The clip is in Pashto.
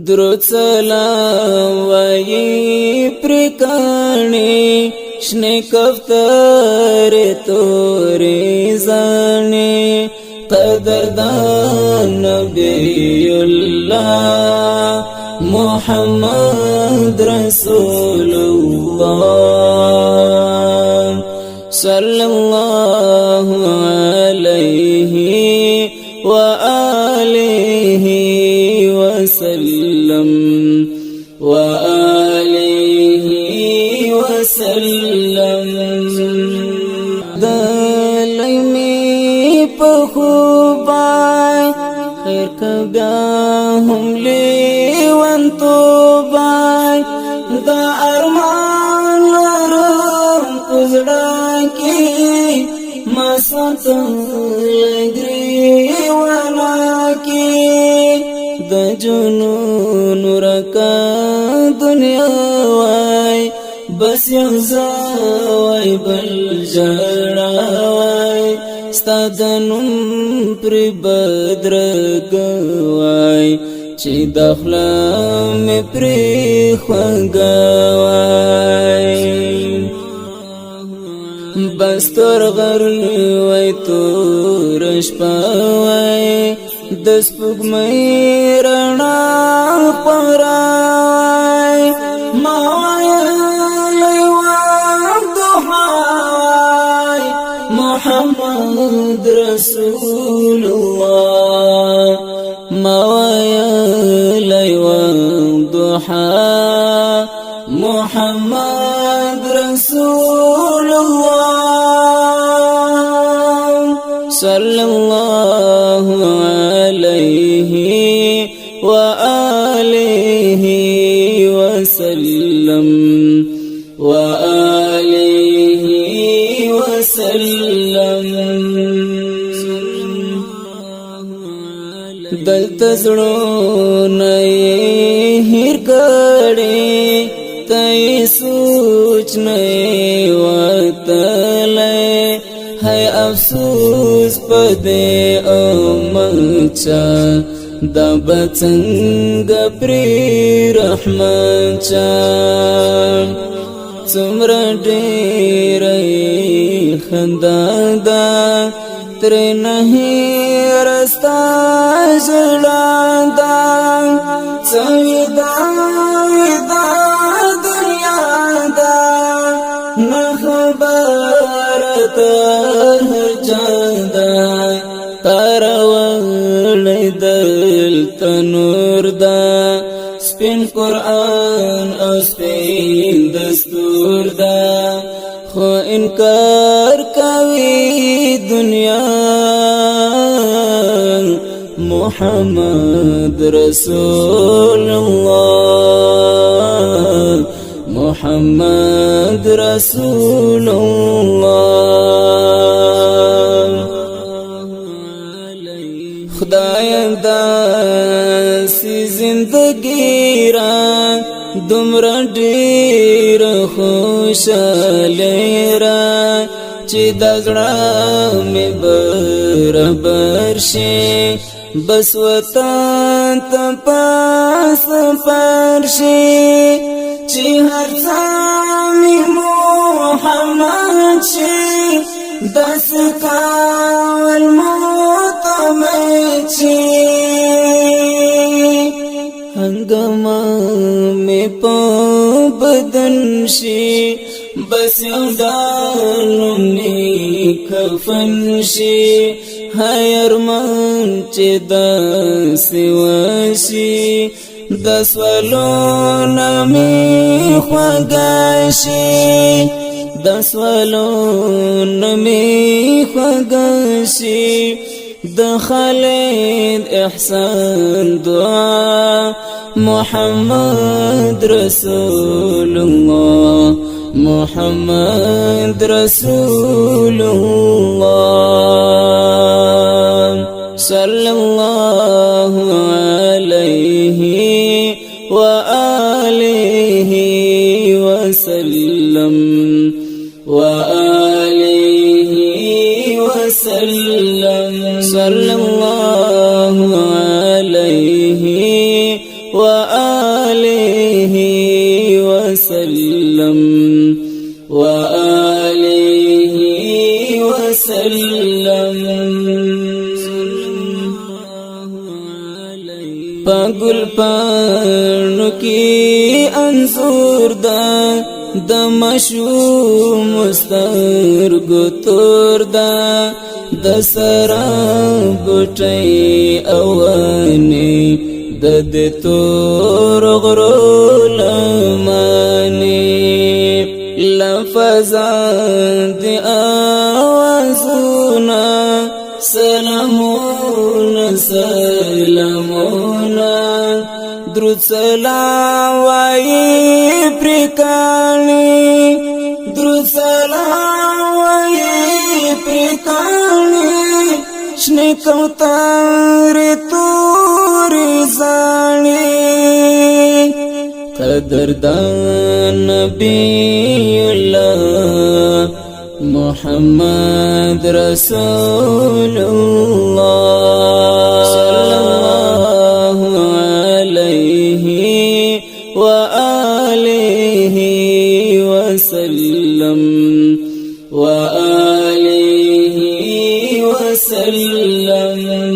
درود سلام وایی پرکانی شنه کفتر توری زانی قدردان نبی الله محمد رسول الله صلی الله علیه و آله وسلم وآله وسلم دلمی پخوبای خیر کبیا هم لیوان توبای دا ارمان لرم پزڑا کی مسوط لگریوانا کی دا جنون رکا دنیا وای بس یوزاوی بل جڑاوی ستادنم پر بدرگوائی چی دخلام پر خوگوائی بستر غروی تورش پاوی دس پگمی رنا پرائی ماوی لیوان دحائی محمد رسول الله موایا لیوان ضحا محمد رسول الله صلی الله علیه و آله وسلم و آله وسلم دلته زړونه هیر کړي تای سوچ نه وتلې ہے افسوس پدې امچا د بڅنګ پری رحمان چا څومره ډېرې خندا دا تر نه رستا زړاندا سویدا دا دنیا دا نه خبرت هر چاندا ترول دل تنور دا سپین قرآن او سپین دستور دا خو انکار کوي دنیا محمد رسول الله محمد رسول الله خدای داسې زندگی را دومره ډېر خوشاله را چې د زړه مې برابر شي بس وطن ته پاس پرشي چې هر څه مې محمد شي دس کال موت شي هنګما مې په بدن شي بس یو دالونی کفن شي هایرمان چې داسې وشي دسولونه مې خوږه شي دسولونه مې خوږه شي د خالد احسان دعا محمد رسول الله محمد رسول الله صلی الله علیه و آله وسلم و آله وسلم صلی الله علیه و وآله وسلم وآله وسلم پاگل پانو کی انظور دا د مشوم مسترګو تور دا د سرا بټي اواني د دې تور غرو لماني لفظان دی آوازونا سلامونا سلامونا درود سلام وای پرکانی درود سلام وای پرکانی شنه کوتر توری زانی قدردان نبی اللہ محمد رسول اللہ صلی اللہ علیہ وآلہ وسلم وآلہ وسلم